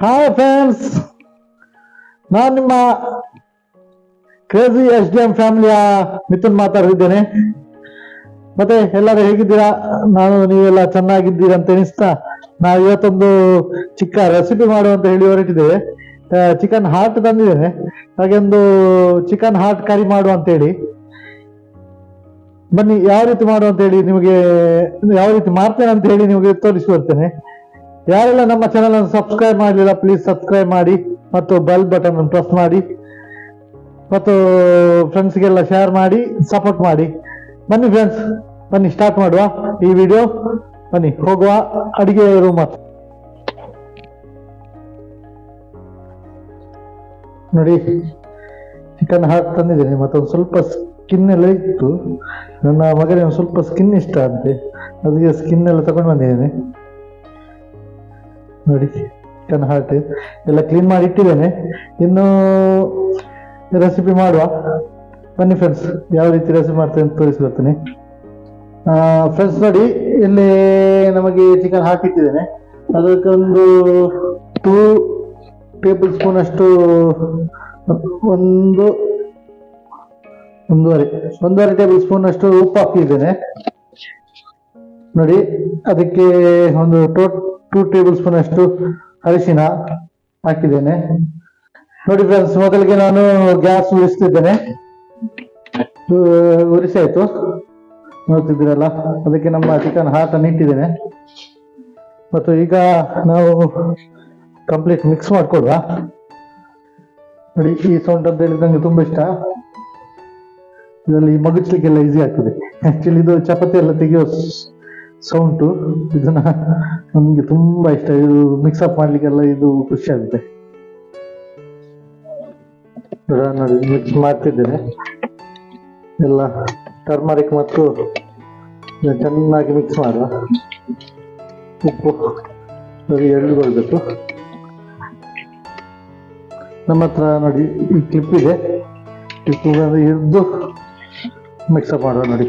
Hi friends, ನಾನು ನಿಮ್ಮ crazy SDM ಫ್ಯಾಮಿಲಿಯ Mithun ಮಾತಾಡ್ತಿದ್ದೇನೆ. ಮತ್ತೆ ಎಲ್ಲರೂ ಹೇಗಿದ್ದೀರಾ? ನೀವೆಲ್ಲ ಚೆನ್ನಾಗಿದ್ದೀರಾ ಅಂತ ಎನಿಸ್ತಾ ನಾವು ಇವತ್ತೊಂದು ಚಿಕ್ಕ ರೆಸಿಪಿ ಮಾಡುವಂತ ಹೇಳಿ ಹೊರಟಿದ್ದೇವೆ. ಚಿಕನ್ ಹಾರ್ಟ್ ತಂದಿದ್ದೇನೆ, ಹಾಗೆ ಒಂದು ಚಿಕನ್ ಹಾರ್ಟ್ ಕರಿ ಮಾಡುವ ಅಂತ ಹೇಳಿ. ಬನ್ನಿ ಯಾವ ರೀತಿ ಮಾಡುವ ಅಂತ ಹೇಳಿ ನಿಮಗೆ, ಯಾವ ರೀತಿ ಮಾಡ್ತೇನೆ ಅಂತ ಹೇಳಿ ನಿಮಗೆ ತೋರಿಸಿ. ಯಾರೆಲ್ಲ ನಮ್ಮ ಚಾನಲ್ ಅನ್ನು ಸಬ್ಸ್ಕ್ರೈಬ್ ಮಾಡಲಿಲ್ಲ ಪ್ಲೀಸ್ ಸಬ್ಸ್ಕ್ರೈಬ್ ಮಾಡಿ ಮತ್ತು ಬೆಲ್ ಬಟನ್ ಅನ್ನು ಪ್ರೆಸ್ ಮಾಡಿ ಮತ್ತು ಫ್ರೆಂಡ್ಸ್ಗೆಲ್ಲ ಶೇರ್ ಮಾಡಿ ಸಪೋರ್ಟ್ ಮಾಡಿ. ಬನ್ನಿ ಫ್ರೆಂಡ್ಸ್, ಬನ್ನಿ ಸ್ಟಾರ್ಟ್ ಮಾಡುವ ಈ ವಿಡಿಯೋ. ಬನ್ನಿ ಹೋಗುವ ಅಡಿಗೆ ರೂಮ್ ಹತ್ರ. ನೋಡಿ, ಚಿಕನ್ ಹಾರ್ಟ್ ತಂದಿದ್ದೇನೆ. ಮತ್ತೊಂದು ಸ್ವಲ್ಪ ಸ್ಕಿನ್ ಎಲ್ಲ ಇತ್ತು. ನನ್ನ ಮಗನಿಗೆ ಒಂದು ಸ್ವಲ್ಪ ಸ್ಕಿನ್ ಇಷ್ಟ ಅಂತೆ, ಅದಕ್ಕೆ ಸ್ಕಿನ್ ಎಲ್ಲ ತಗೊಂಡು ಬಂದಿದ್ದೇನೆ. ನೋಡಿ, ಚಿಕನ್ ಹಾರ್ಟ್ ಎಲ್ಲ ಕ್ಲೀನ್ ಮಾಡಿ ಇಟ್ಟಿದ್ದೇನೆ. ಇನ್ನು ರೆಸಿಪಿ ಮಾಡುವ. ಬನ್ನಿ ಫ್ರೆಂಡ್ಸ್, ಯಾವ ರೀತಿ ರೆಸಿಪಿ ಮಾಡ್ತೇನೆ ಅಂತ ತೋರಿಸ್ಬರ್ತೀನಿ. ಫ್ರೆಂಡ್ಸ್ ನೋಡಿ, ಇಲ್ಲಿ ನಮಗೆ ಚಿಕನ್ ಹಾರ್ಟ್ ಇಟ್ಟಿದ್ದೇನೆ. ಅದಕ್ಕೊಂದು 2 ಟೇಬಲ್ ಸ್ಪೂನ್ ಅಷ್ಟು, ಒಂದೂವರೆ ಟೇಬಲ್ ಸ್ಪೂನ್ ಅಷ್ಟು ಉಪ್ಪು ಹಾಕಿದ್ದೇನೆ. ನೋಡಿ, ಅದಕ್ಕೆ ಒಂದು 2 ಟೇಬಲ್ ಸ್ಪೂನ್ ಅಷ್ಟು ಅರಿಶಿನ ಹಾಕಿದ್ದೇನೆ. ನೋಡಿ ಫ್ರೆಂಡ್ಸ್, ಮೊದಲಿಗೆ ನಾನು ಗ್ಯಾಸ್ ಉರಿಸ್ತಿದ್ದೇನೆ. ಉರಿಸಿ ಆಯ್ತು, ನೋಡ್ತಿದ್ದೀರಲ್ಲ. ಅದಕ್ಕೆ ನಮ್ಮ ಚಿಕನ್ ಹಾರ್ಟ್ ಅನ್ನು ಇಟ್ಟಿದ್ದೇನೆ. ಮತ್ತು ಈಗ ನಾವು ಕಂಪ್ಲೀಟ್ ಮಿಕ್ಸ್ ಮಾಡ್ಕೊಡುವ. ನೋಡಿ, ಈ ಸೌಂಡ್ ಅಂತ ಹೇಳಿ ನಂಗೆ ತುಂಬಾ ಇಷ್ಟ. ಇದರಲ್ಲಿ ಮಗುಚ್ಲಿಕ್ಕೆಲ್ಲ ಈಸಿ ಆಗ್ತದೆ. ಆಕ್ಚುಲಿ ಇದು ಚಪಾತಿ ಎಲ್ಲ ತೆಗೆಯೋ ಸೌಂಟು. ಇದನ್ನ ನಮ್ಗೆ ತುಂಬಾ ಇಷ್ಟ. ಇದು ಮಿಕ್ಸ್ ಅಪ್ ಮಾಡ್ಲಿಕ್ಕೆಲ್ಲ ಇದು ಖುಷಿ ಆಗುತ್ತೆ. ನೋಡಿ, ಮಿಕ್ಸ್ ಮಾಡ್ತಿದ್ದೇನೆ ಎಲ್ಲ. ಟರ್ಮರಿಕ್ ಮತ್ತು ಚೆನ್ನಾಗಿ ಮಿಕ್ಸ್ ಮಾಡುವ. ಉಪ್ಪು ಸರಿ ಎಳ್ಳುಗೊಳ್ಬೇಕು. ನಮ್ಮ ಹತ್ರ ನೋಡಿ ಈ ಕ್ಲಿಪ್ ಇದೆ, ಕ್ಲಿಪ್ ಹಿಡಿದು ಮಿಕ್ಸ್ ಅಪ್ ಮಾಡುವ. ನೋಡಿ,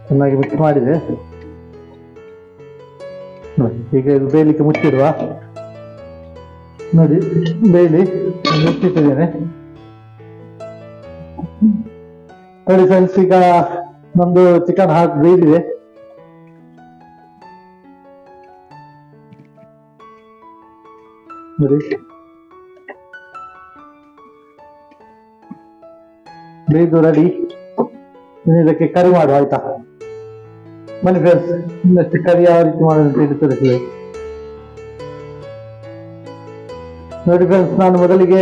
ಚೆನ್ನಾಗಿ ಮಿಕ್ಸ್ ಮಾಡಿದೆ. ಈಗ ಇದು ಬೇಯಲಿಕ್ಕೆ ಮುಚ್ಚಿಡುವ. ನೋಡಿ, ಬೇಯಲಿ ಮುಚ್ಚಿಟ್ಟಿದ್ದೇನೆ. ನೋಡಿ ಫ್ರೆಂಡ್ಸ್, ಈಗ ನಮ್ದು ಚಿಕನ್ ಹಾರ್ಟ್ ಬೇಯ್ದಿದೆ. ನೋಡಿ, ಬೇಯ್ದು ರೆಡಿ. ಇದಕ್ಕೆ ಕರಿ ಮಾಡುವ, ಆಯ್ತಾ? ಬನ್ನಿ ಫ್ರೆಂಡ್ಸ್, ಇನ್ನಷ್ಟು ಕರಿ ಯಾವ ರೀತಿ ಮಾಡೋದು ಅಂತ ಹೇಳಿ ತೋರಿಸಿದೆ. ನೋಡಿ ಫ್ರೆಂಡ್ಸ್, ನಾನು ಮೊದಲಿಗೆ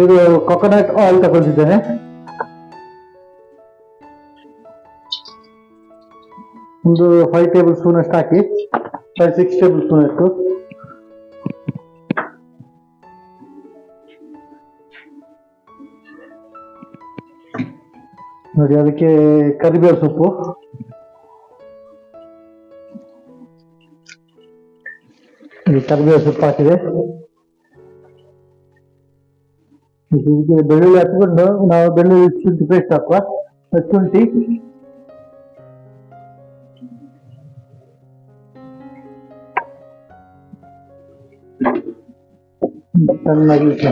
ಇದು ಕೊಕೊನಟ್ ಆಯಿಲ್ ತಗೊಳ್ತಿದ್ದೇನೆ. ಒಂದು 5 ಟೇಬಲ್ ಸ್ಪೂನ್ ಅಷ್ಟು ಹಾಕಿ, 5-6 ಟೇಬಲ್ ಸ್ಪೂನ್ ಅಷ್ಟು. ನೋಡಿ, ಅದಕ್ಕೆ ಕರಿಬೇವು ಸೊಪ್ಪು, ಕರಿಬೇವು ಸೊಪ್ಪು ಹಾಕಿದೆ. ಇದಕ್ಕೆ ಬೆಳ್ಳುಳ್ಳಿ ಹಾಕಿಕೊಂಡು ನಾವು ಬೆಳ್ಳುಳ್ಳಿ ಶುಂಠಿ ಪೇಸ್ಟ್ ಹಾಕುವ. ಶುಂಠಿ ಚೆನ್ನಾಗಿ ಮಿಕ್ಸ್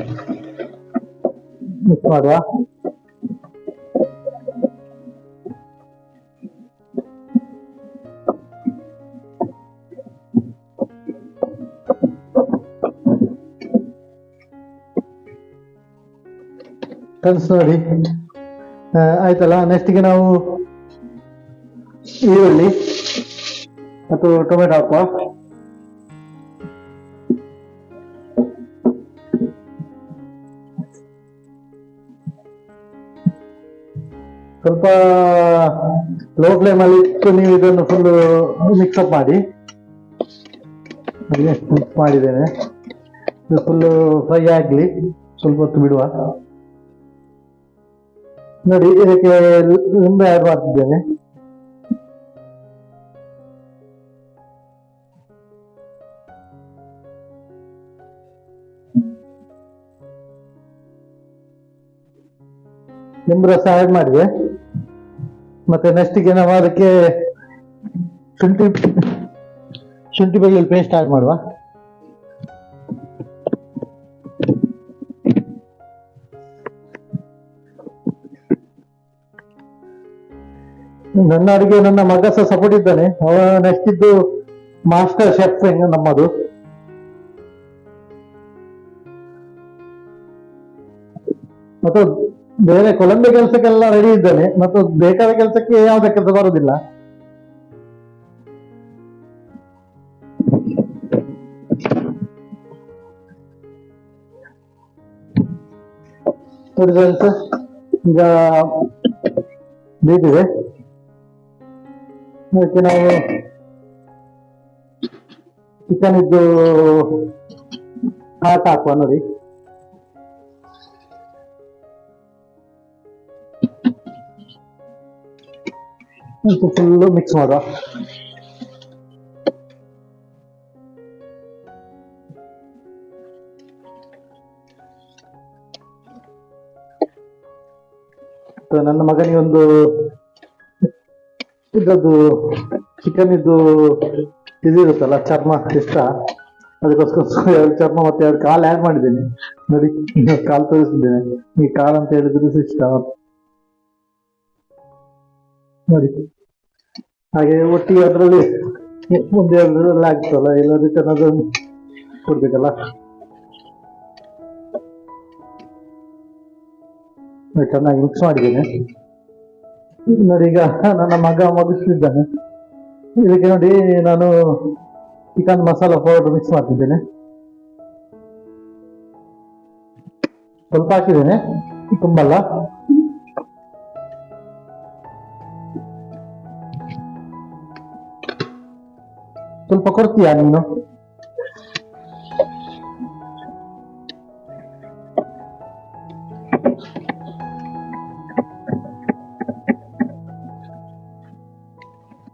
ಮಾಡುವ. ಫ್ರೆಂಡ್ಸ್ ನೋಡಿ, ಆಯ್ತಲ್ಲ. ನೆಕ್ಸ್ಟ್ಗೆ ನಾವು ಈರುಳ್ಳಿ ಮತ್ತು ಟೊಮೆಟೊ ಹಾಕುವ. ಸ್ವಲ್ಪ ಲೋ ಫ್ಲೇಮ್ ಅಲ್ಲಿ ಇಟ್ಟು ನೀವು ಇದನ್ನು ಫುಲ್ ಮಿಕ್ಸ್ ಅಪ್ ಮಾಡಿ. ಮಿಕ್ಸ್ ಮಾಡಿದ್ದೇನೆ. ಇದು ಫುಲ್ ಫ್ರೈ ಆಗಲಿ, ಸ್ವಲ್ಪ ಹೊತ್ತು ಬಿಡುವ. ನೋಡಿ, ಇದಕ್ಕೆ ಲಿಂಬೆ ಆಡ್ ಮಾಡ್ತಿದ್ದೇನೆ. ಲಿಂಬು ರಸ ಆಡ್ ಮಾಡಿದೆ. ಮತ್ತೆ ನೆಕ್ಸ್ಟ್ಗೆ ನಾವು ಅದಕ್ಕೆ ಶುಂಠಿ ಬೆಳ್ಳುಳ್ಳಿ ಪೇಸ್ಟ್ ಆಡ್ ಮಾಡುವ. ನನ್ನ ಅಡಿಗೆ ನನ್ನ ಮಗ ಸಹ ಸಪೋರ್ಟ್ ಇದ್ದಾನೆ. ಅವ ನೆಕ್ಸ್ಟ್ ಇದ್ದು ಮಾಸ್ಟರ್ ಶೆಫ್ ನಮ್ಮದು. ಮತ್ತು ಬೇರೆ ಕೊಲಂಬಿ ಕೆಲಸಕ್ಕೆಲ್ಲ ರೆಡಿ ಇದ್ದಾನೆ, ಮತ್ತು ಬೇಕಾದ ಕೆಲಸಕ್ಕೆ ಯಾವುದೇ ಕೆಲಸ ಬರುದಿಲ್ಲ. ನೋಡಿ ಫ್ರೆಂಡ್ಸ್, ಈಗ ಬೇಕಿದೆ. ಅದಕ್ಕೆ ನಾವು ಚಿಕನ್ ಇದ್ದು ಹಾಟ್ ಹಾಕುವ. ನೋಡಿ, ಫುಲ್ಲು ಮಿಕ್ಸ್ ಮಾಡುವ. ನನ್ನ ಮಗನಿಗೆ ಒಂದು ಇದ್ರದ್ದು ಚಿಕನ್ ಇದ್ದು ಇದಿರುತ್ತಲ್ಲ ಚರ್ಮ ಇಷ್ಟ, ಅದಕ್ಕೋಸ್ಕರ ಎರಡು ಚರ್ಮ ಮತ್ತೆ ಎರಡು ಕಾಲು ಆ್ಯಡ್ ಮಾಡಿದ್ದೇನೆ. ನೋಡಿ, ಕಾಲು ತೋರಿಸಿದ್ದೇನೆ. ಈ ಕಾಲು ಅಂತ ಹೇಳಿದ್ರೆ ಇಷ್ಟ ನೋಡಿ. ಹಾಗೆ ಒಟ್ಟಿಗೆ ಅದರಲ್ಲಿ ಮುಂದೆ ಅದರಲ್ಲಿ ಆಗ್ತಲ್ಲ, ಎಲ್ಲ ರಿಟರ್ನ್ ಅದು ಕೊಡ್ಬೇಕಲ್ಲ. ಚೆನ್ನಾಗಿ ಮಿಕ್ಸ್ ಮಾಡಿದ್ದೇನೆ. ನೋಡಿ, ಈಗ ನನ್ನ ಮಗ ಮಗಿಸ್ತಿದ್ದಾನೆ. ಇದಕ್ಕೆ ನೋಡಿ, ನಾನು ಚಿಕನ್ ಮಸಾಲಾ ಪೌಡರ್ ಮಿಕ್ಸ್ ಮಾಡ್ತಿದ್ದೇನೆ. ಸ್ವಲ್ಪ ಹಾಕಿದ್ದೇನೆ, ತುಂಬಲ್ಲ. ಸ್ವಲ್ಪ ಕೊಡ್ತೀಯಾ ನೀನು?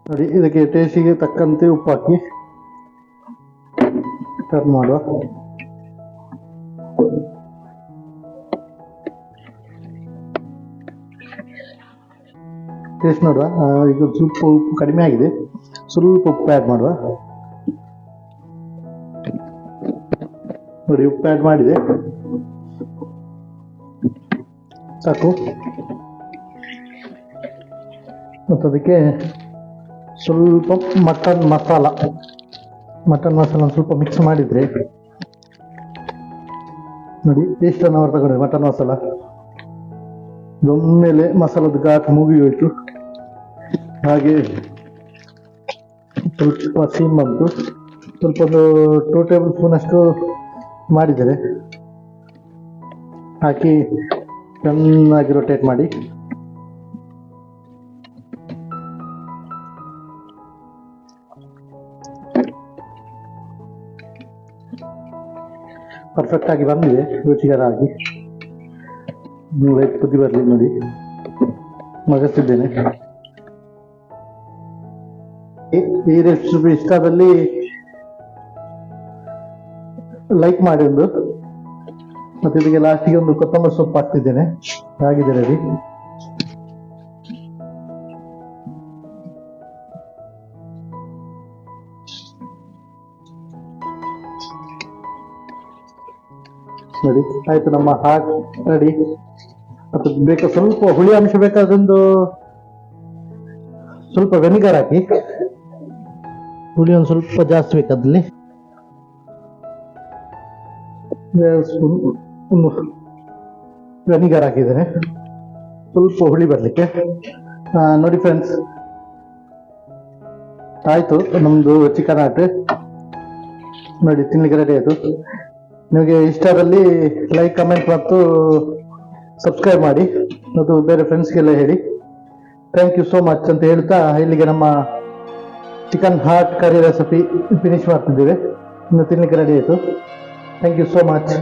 ನೋಡಿ, ಇದಕ್ಕೆ ಟೇಸ್ಟಿಗೆ ತಕ್ಕಂತೆ ಉಪ್ಪು ಹಾಕಿ ಟರ್ನ್ ಮಾಡುವ. ಟೇಸ್ಟ್ ನೋಡುವ. ಈಗ ಸ್ವಲ್ಪ ಉಪ್ಪು ಕಡಿಮೆ ಆಗಿದೆ, ಸ್ವಲ್ಪ ಉಪ್ಪು ಆ್ಯಡ್ ಮಾಡುವ. ನೋಡಿ, ಉಪ್ಪು ಆ್ಯಡ್ ಮಾಡಿದೆ, ಸಾಕು. ಮತ್ತು ಅದಕ್ಕೆ ಸ್ವಲ್ಪ ಮಟನ್ ಮಸಾಲ ಸ್ವಲ್ಪ ಮಿಕ್ಸ್ ಮಾಡಿದರೆ ನೋಡಿ ಎಷ್ಟನ್ನು ಅವರು ತಗೊಂಡೆ. ಮಟನ್ ಮಸಾಲ ಒಮ್ಮೆಲೆ ಮಸಾಲದ ಘಾಟ್ ಮುಗಿ ಹೋಯ್ತು. ಹಾಗೆ ಸ್ವಲ್ಪ ಸೀಮ್ ಬಂತು. ಸ್ವಲ್ಪ ಒಂದು 2 ಟೇಬಲ್ ಸ್ಪೂನ್ ಅಷ್ಟು ಮಾಡಿದರೆ ಹಾಕಿ ಚೆನ್ನಾಗಿ ರೊಟೇಟ್ ಮಾಡಿ. ಪರ್ಫೆಕ್ಟ್ ಆಗಿ ಬಂದಿದೆ, ರುಚಿಕರ ಆಗಿ. ಕುದಿ ಬರಲಿ. ನೋಡಿ, ಮಗಸ್ತಿದ್ದೇನೆ. ಈ ರೆಸಿಪಿ ಇಷ್ಟದಲ್ಲಿ ಲೈಕ್ ಮಾಡಿ ಒಂದು. ಮತ್ತೆ ಇದಕ್ಕೆ ಲಾಸ್ಟಿಗೆ ಒಂದು ಕೊತ್ತಂಬರಿ ಸೊಪ್ಪು ಹಾಕ್ತಿದ್ದೇನೆ. ಆಗಿದೆ ರೆಡಿ. ನೋಡಿ, ಆಯ್ತು, ನಮ್ಮ ಹಾಟ್ ರೆಡಿ. ಮತ್ತು ಸ್ವಲ್ಪ ಹುಳಿ ಅಂಶ ಬೇಕಾದೊಂದು ಸ್ವಲ್ಪ ವೆನಿಗರ್ ಹಾಕಿ. ಹುಳಿ ಒಂದು ಸ್ವಲ್ಪ ಜಾಸ್ತಿ ಬೇಕಾದಲ್ಲಿ 2 ಸ್ಪೂನ್ ಒಂದು ವೆನಿಗರ್ ಹಾಕಿದ್ದೇನೆ, ಸ್ವಲ್ಪ ಹುಳಿ ಬರಲಿಕ್ಕೆ. ನೋಡಿ ಫ್ರೆಂಡ್ಸ್, ಆಯಿತು ನಮ್ಮದು ಚಿಕನ್ ಹಾಟ್. ನೋಡಿ, ತಿನ್ನಲಿಕ್ಕೆ ರೆಡಿ ಆಯಿತು. ನಿಮಗೆ ಇಷ್ಟದಲ್ಲಿ ಲೈಕ್, ಕಮೆಂಟ್ ಮತ್ತು ಸಬ್ಸ್ಕ್ರೈಬ್ ಮಾಡಿ, ಮತ್ತು ಬೇರೆ ಫ್ರೆಂಡ್ಸ್ಗೆಲ್ಲ ಹೇಳಿ. ಥ್ಯಾಂಕ್ ಯು ಸೋ ಮಚ್ ಅಂತ ಹೇಳ್ತಾ ಇಲ್ಲಿಗೆ ನಮ್ಮ chicken hot curry recipe finish ಮಾಡ್ತಿದ್ದೇವೆ. ಇನ್ನು ತಿನ್ನಲಿಕ್ಕೆ ರೆಡಿ ಆಯಿತು. Thank you so much.